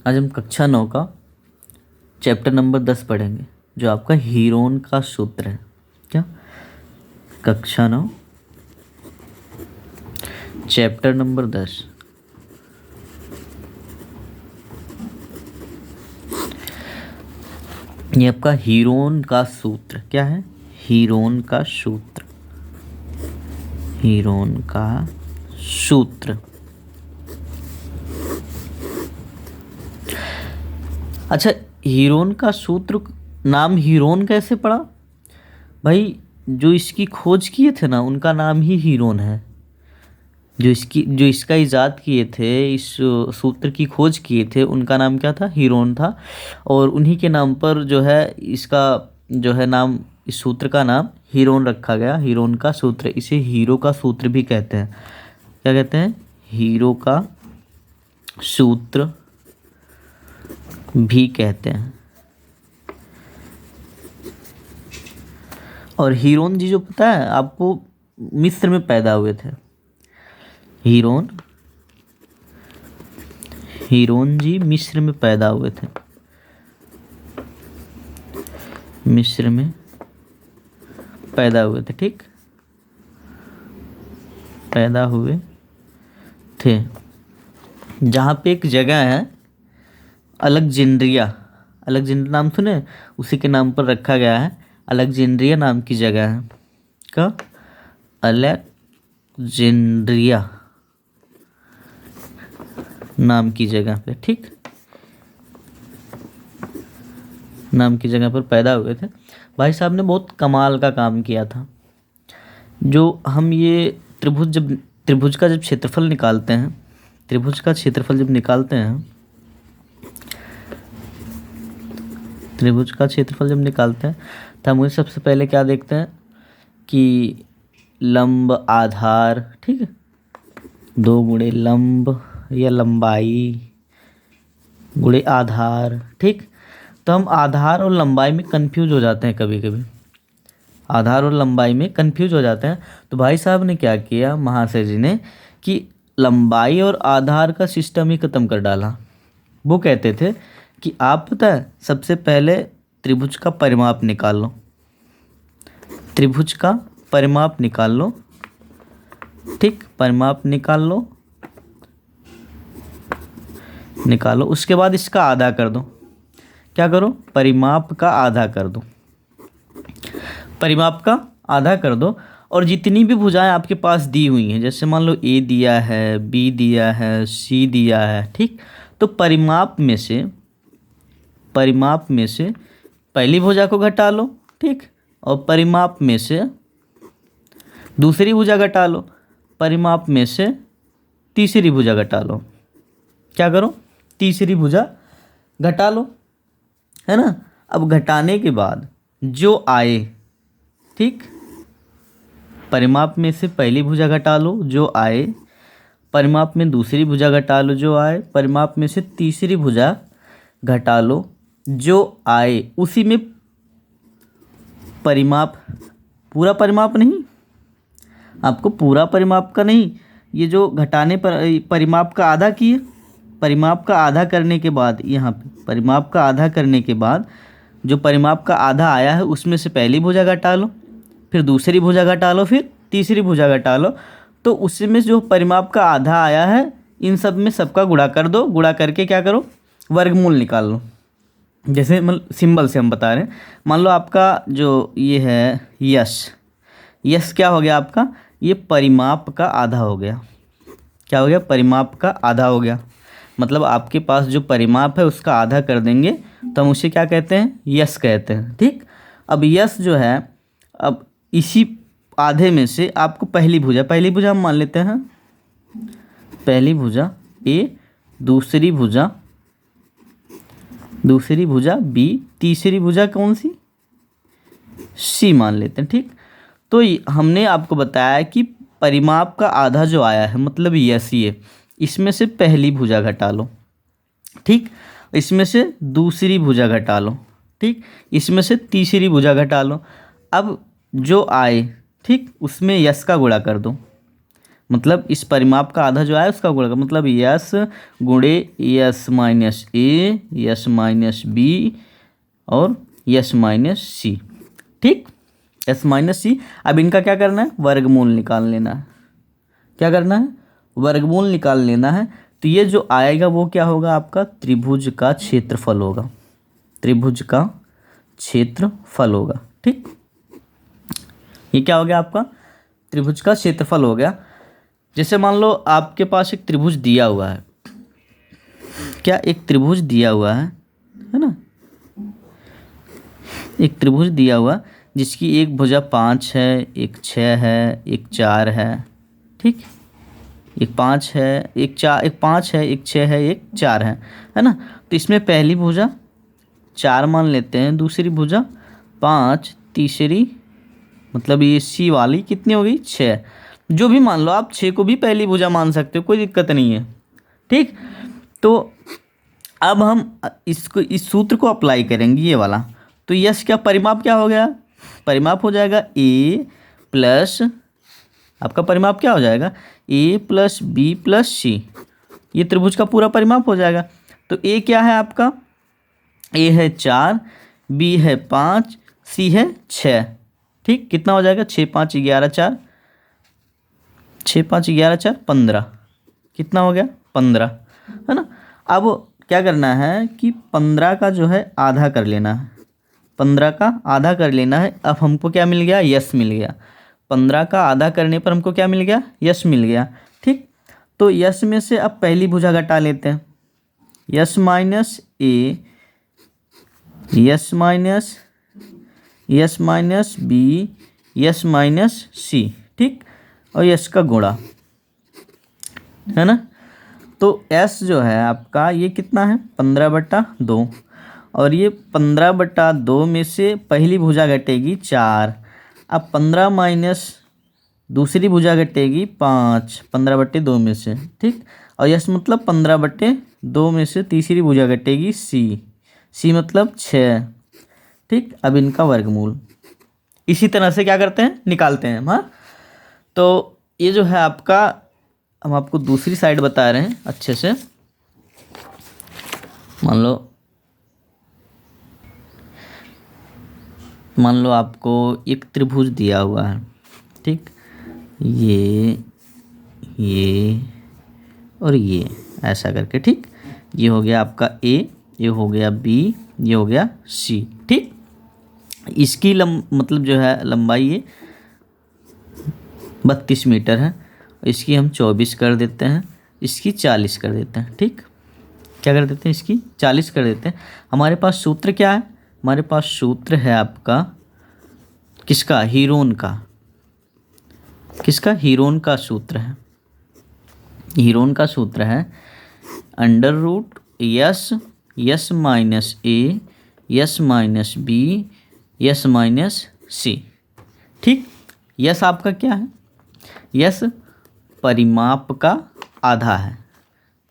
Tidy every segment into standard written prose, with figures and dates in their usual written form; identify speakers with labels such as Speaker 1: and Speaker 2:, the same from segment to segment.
Speaker 1: आज हम कक्षा 9 का चैप्टर नंबर 10 पढ़ेंगे, जो आपका हीरोन का सूत्र है। क्या? कक्षा 9 चैप्टर नंबर 10। ये आपका हीरोन का सूत्र क्या है? हीरोन का सूत्र, हीरोन का सूत्र। अच्छा, हीरोन का सूत्र नाम हीरोन कैसे पड़ा? भाई, जो इसकी खोज किए थे ना, उनका नाम ही हीरोन है। जो इसका इजाद किए थे, इस सूत्र की खोज किए थे, उनका नाम क्या था? हीरोन था। और उन्हीं के नाम पर जो है इसका जो है नाम, इस सूत्र का नाम हीरोन रखा गया। हीरोन का सूत्र, इसे हीरो का सूत्र भी कहते हैं। क्या कहते हैं? हीरो का सूत्र भी कहते हैं। और हीरोन जी जो पता है आपको, मिस्र में पैदा हुए थे। हीरोन जी मिस्र में पैदा हुए थे। मिस्र में पैदा हुए थे, ठीक, पैदा हुए थे। जहाँ पे एक जगह है अलेक्जेंड्रिया, अलेक्जेंड्रिया नाम सुने, उसी के नाम पर रखा गया है। अलेक्जेंड्रिया नाम की जगह है। क्या? अलेक्जेंड्रिया नाम की जगह पे, ठीक, नाम की जगह पर पैदा हुए थे। भाई साहब ने बहुत कमाल का काम किया था। जो हम ये त्रिभुज का जब क्षेत्रफल निकालते हैं, त्रिभुज का क्षेत्रफल जब निकालते हैं, त्रिभुज का क्षेत्रफल जब निकालते हैं तो हम सबसे पहले क्या देखते हैं कि लंब आधार, ठीक है, 2 गुणे लंब या लंबाई गुणे आधार, ठीक। तो हम आधार और लंबाई में कंफ्यूज हो जाते हैं, कभी कभी आधार और लंबाई में कंफ्यूज हो जाते हैं। तो भाई साहब ने क्या किया, महाशय जी ने, कि लंबाई और आधार का सिस्टम ही ख़त्म कर डाला। वो कहते थे कि आप पता है, सबसे पहले त्रिभुज का परिमाप निकाल लो, त्रिभुज का परिमाप निकाल लो, ठीक, परिमाप निकालो, उसके बाद इसका आधा कर दो। क्या करो? परिमाप का आधा कर दो, परिमाप का आधा कर दो। और जितनी भी भुजाएं आपके पास दी हुई हैं, जैसे मान लो ए दिया है, बी दिया है, सी दिया है, ठीक, तो परिमाप में से पहली भुजा को घटा लो, ठीक, और परिमाप में से दूसरी भुजा घटा लो, परिमाप में से तीसरी भुजा घटा लो। क्या करो? तीसरी भुजा घटा लो, है ना। अब घटाने के बाद जो आए, ठीक, परिमाप में से पहली भुजा घटा लो जो आए, परिमाप में दूसरी भुजा घटा लो जो आए, परिमाप में से तीसरी भुजा घटा लो जो आए। उसी में परिमाप, पूरा परिमाप नहीं, आपको पूरा परिमाप का नहीं, ये जो घटाने पर परिमाप का आधा किए, परिमाप का आधा करने के बाद, यहाँ पे परिमाप का आधा करने के बाद जो परिमाप का आधा आया है उसमें से पहली भुजा घटा लो, फिर दूसरी भुजा घटा लो, फिर तीसरी भुजा घटा लो। तो उसमें जो परिमाप का आधा आया है, इन सब में सबका गुणा कर दो। गुणा करके क्या करो? वर्गमूल निकाल लो। जैसे सिंबल से हम बता रहे हैं, मान लो आपका जो ये है यश क्या हो गया आपका? ये परिमाप का आधा हो गया। क्या हो गया? परिमाप का आधा हो गया। मतलब आपके पास जो परिमाप है उसका आधा कर देंगे तो हम उसे क्या कहते हैं? यश कहते हैं, ठीक। अब यश जो है, अब इसी आधे में से आपको पहली भुजा हम मान लेते हैं, पहली भुजा ए, दूसरी भुजा बी, तीसरी भुजा कौन सी? सी मान लेते हैं, ठीक। तो हमने आपको बताया कि परिमाप का आधा जो आया है, मतलब यश, ये इसमें से पहली भुजा घटा लो, ठीक, इसमें से दूसरी भुजा घटा लो, ठीक, इसमें से तीसरी भुजा घटा लो। अब जो आए, ठीक, उसमें यश का गुणा कर दो। मतलब इस परिमाप का आधा जो आया उसका गुणा, मतलब यस गुणे yes minus A, S minus B और यस माइनस सी। ठीक, यस माइनस सी। अब इनका क्या करना है, वर्गमूल निकाल लेना है। क्या करना है, वर्गमूल निकाल लेना है। तो ये जो आएगा वो क्या होगा, आपका त्रिभुज का क्षेत्रफल होगा, त्रिभुज का क्षेत्रफल होगा। ठीक, ये क्या हो गया आपका, त्रिभुज का क्षेत्रफल हो गया। जैसे मान लो आपके पास एक त्रिभुज दिया हुआ है, क्या एक त्रिभुज दिया हुआ है ना, एक त्रिभुज दिया हुआ जिसकी एक भुजा 5 है, एक 6 है, एक 4 है। ठीक, एक 5 है, एक 4, एक 5 है, एक 6 है, एक 4 है ना। तो इसमें पहली भुजा 4 मान लेते हैं, दूसरी भुजा 5, तीसरी मतलब ये सी वाली कितनी हो गई 6। जो भी मान लो आप, 6 को भी पहली भुजा मान सकते हो, कोई दिक्कत नहीं है। ठीक, तो अब हम इसको, इस सूत्र को अप्लाई करेंगे ये वाला। तो यस क्या परिमाप क्या हो गया, परिमाप हो जाएगा ए प्लस, आपका परिमाप क्या हो जाएगा ए प्लस बी प्लस सी। ये त्रिभुज का पूरा परिमाप हो जाएगा। तो ए क्या है आपका, ए है 4, बी है 5, सी है 6। ठीक, कितना हो जाएगा 6 5 11 4, 6 5 11 4 15, कितना हो गया 15, है ना। अब क्या करना है कि 15 का जो है आधा कर लेना है, 15 का आधा कर लेना है। अब हमको क्या मिल गया, यस मिल गया। 15 का आधा करने पर हमको क्या मिल गया, यस मिल गया। ठीक, तो यस में से अब पहली भुजा घटा लेते हैं, S minus A, S minus, S minus B, S minus C. ठीक, और यस का गुणा, है ना। तो एस जो है आपका ये कितना है 15/2, और ये 15/2 में से पहली भुजा घटेगी 4। अब 15 माइनस दूसरी भुजा घटेगी 5, 15/2 में से। ठीक, और यस मतलब 15/2 में से तीसरी भुजा घटेगी सी, सी मतलब 6। ठीक, अब इनका वर्गमूल इसी तरह से क्या करते हैं, निकालते हैं। हाँ, तो ये जो है आपका, हम आपको दूसरी साइड बता रहे हैं अच्छे से। मान लो आपको एक त्रिभुज दिया हुआ है। ठीक, ये और ये ऐसा करके। ठीक, ये हो गया आपका ए, ये हो गया बी, ये हो गया सी। ठीक, इसकी मतलब जो है लंबाई ये 32 मीटर है, इसकी हम 24 कर देते हैं, इसकी 40 कर देते हैं। ठीक, क्या कर देते हैं, इसकी 40 कर देते हैं। हमारे पास सूत्र क्या है, हमारे पास सूत्र है आपका किसका, हीरोन का। किसका, हीरोन का सूत्र है। हीरोन का सूत्र है √S, S minus A, S minus B, S minus C. ठीक, यस आपका क्या है, यस परिमाप का आधा है,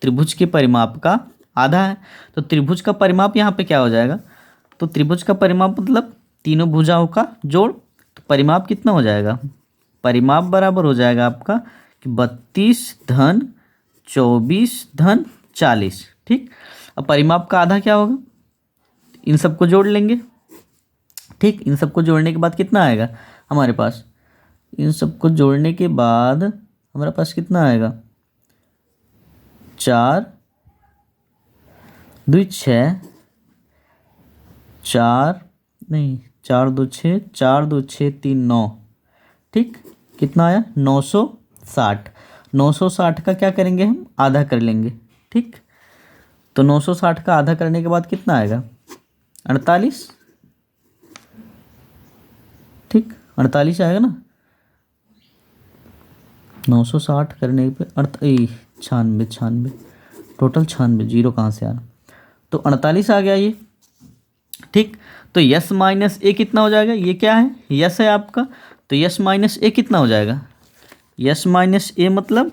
Speaker 1: त्रिभुज के परिमाप का आधा है। तो त्रिभुज का परिमाप यहाँ पे क्या हो जाएगा, तो त्रिभुज का परिमाप मतलब तीनों भुजाओं का जोड़। तो परिमाप कितना हो जाएगा, परिमाप बराबर हो जाएगा आपका कि 32 धन 24 धन 40। ठीक, अब परिमाप का आधा क्या होगा, इन सबको जोड़ लेंगे। ठीक, इन सबको जोड़ने के बाद कितना आएगा हमारे पास, इन सबको जोड़ने के बाद हमारे पास कितना आएगा 4 2 6, 4 नहीं 4 2 6, 4 2 6 3 9। ठीक, कितना आया 960। 960 का क्या करेंगे हम, आधा कर लेंगे। ठीक, तो 960 का आधा करने के बाद कितना आएगा 48। ठीक, 48 आएगा ना। 960 करने पे 96, टोटल 96, जीरो कहाँ से आना, तो 48 आ गया ये। ठीक, तो यस माइनस ए कितना हो जाएगा, ये क्या है यस है आपका, तो यस माइनस ए कितना हो जाएगा, यस माइनस ए मतलब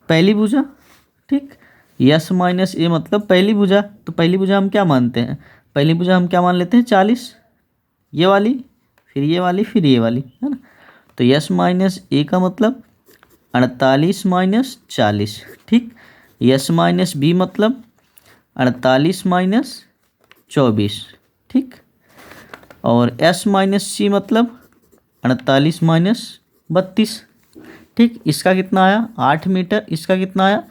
Speaker 1: पहली भुजा। ठीक, यस माइनस ए मतलब पहली भुजा। तो पहली भुजा हम क्या मानते हैं, पहली भुजा हम क्या मान लेते हैं 40, ये वाली, फिर ये वाली, फिर ये वाली, है ना। तो यस माइनस ए का मतलब 48 माइनस 40, ठीक। यस माइनस बी मतलब 48 माइनस 24, ठीक। और एस माइनस सी मतलब 48 माइनस 32, ठीक। इसका कितना आया 8 मीटर, इसका कितना आया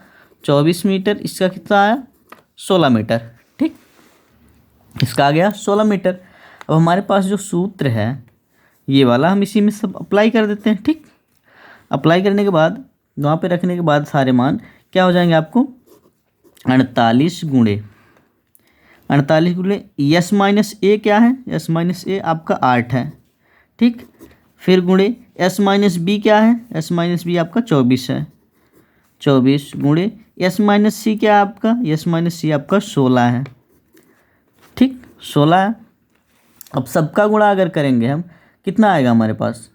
Speaker 1: 24 मीटर, इसका कितना आया 16 मीटर, ठीक। इसका आ गया 16 मीटर। अब हमारे पास जो सूत्र है ये वाला हम इसी में सब अप्लाई कर देते हैं, ठीक। अप्लाई करने के बाद वहाँ पे रखने के बाद सारे मान क्या हो जाएंगे आपको 48 गुणे यस माइनस ए क्या है, यस माइनस ए आपका 8 है, ठीक। फिर गुणे एस माइनस बी क्या है, एस माइनस बी आपका 24 है, 24 गुणे एस माइनस सी क्या है आपका, एस माइनस सी आपका 16 है, ठीक। 16 है। अब सबका गुणा अगर करेंगे हम कितना आएगा हमारे पास,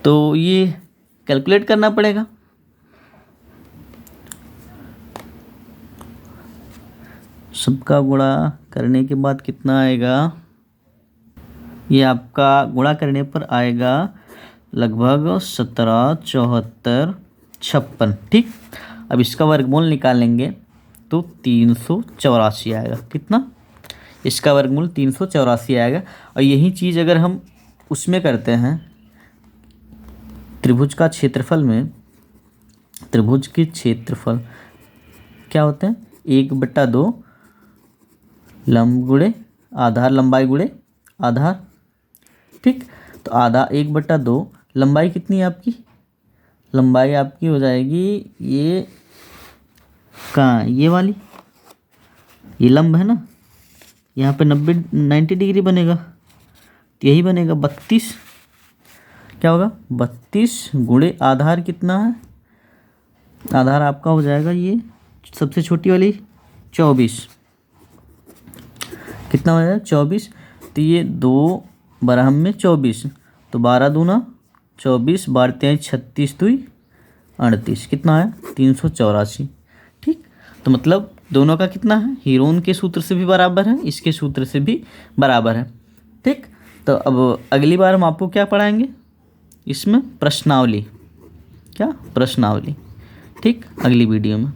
Speaker 1: तो ये कैलकुलेट करना पड़ेगा। सबका गुणा करने के बाद कितना आएगा, ये आपका गुणा करने पर आएगा लगभग 17, 74, 56, ठीक। अब इसका वर्गमूल निकालेंगे तो 384 आएगा। कितना, इसका वर्गमूल 384 आएगा। और यही चीज़ अगर हम उसमें करते हैं त्रिभुज का क्षेत्रफल में, त्रिभुज के क्षेत्रफल क्या होते हैं 1/2 लंब गुणे आधार, लंबाई गुणे आधार, ठीक। तो आधा 1/2 लंबाई कितनी है आपकी, लंबाई आपकी हो जाएगी ये कहाँ, ये वाली, ये लंब है ना, यहाँ पे 90 डिग्री बनेगा, तो यही बनेगा 32, क्या होगा 32 गुणे आधार कितना है, आधार आपका हो जाएगा ये सबसे छोटी वाली 24, कितना हो जाएगा 24। तो ये 2 बराबर में 24, तो 12 दूना 24, 12 36 2 38, कितना है 384, ठीक। तो मतलब दोनों का कितना है, हीरोन के सूत्र से भी बराबर है, इसके सूत्र से भी बराबर है, ठीक। तो अब अगली बार हम आपको क्या पढ़ाएंगे इसमें, प्रश्नावली, क्या प्रश्नावली, ठीक, अगली वीडियो में।